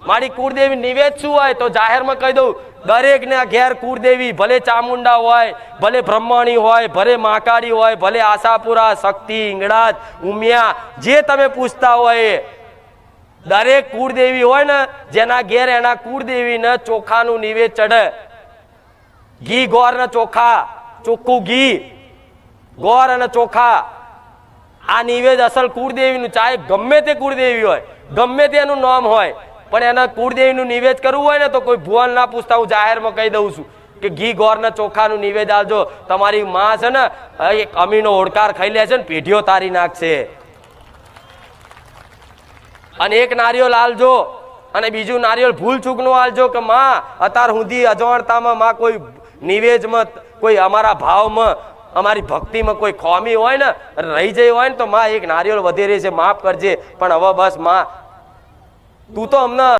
મારી કુળદેવી નિવેદ શું હોય તો જાહેરમાં કહી દઉં, દરેકને ઘેર કુળદેવી, ભલે ચામુંડા હોય, ભલે બ્રહ્મણી હોય, ભલે મહાકાળી હોય, ભલે આશાપુરા, શક્તિ, ઈંગળાજ, ઉમિયા, જે તમે પૂછતા હોય દરેક કુળદેવી હોય ને, જેના ઘેર એના કુળદેવીને ચોખાનું નિવેદ ચડે. ઘી ગોર ને ચોખા, ચોખ્ખું ઘી, ગોર અને ચોખા, આ નિવેદ અસલ કુળદેવીનું. ચાહે ગમે તે કુળદેવી હોય, ગમે તેનું નામ હોય, પણ એના કુળદેવીનું નિવેદ કરવું હોય ને તો કોઈ ભુવન ના પૂછતા. હું જાહેરમાં કહી દઉં છું કે ઘી ગોર ને ચોખાનું નિવેદ આલજો. તમારી માં છે ને એક અમીનો ઓળકાર ખાઈ લે છે ને પેઢીઓ તારી નાખશે. અને એક નારિયેળ આલજો, અને બીજું નારિયેળ ભૂલ ચૂકનું આલજો કે માં અત્યાર સુધી અજવાણતામાં માં કોઈ નિવેદમાં, કોઈ અમારા ભાવમાં, અમારી ભક્તિમાં કોઈ ખોમી હોય ને, રહી જઈ હોય ને, તો માં એક નારિયેળ વધેરે છે, માફ કરજે, પણ હવે બસ માં તું તો અમને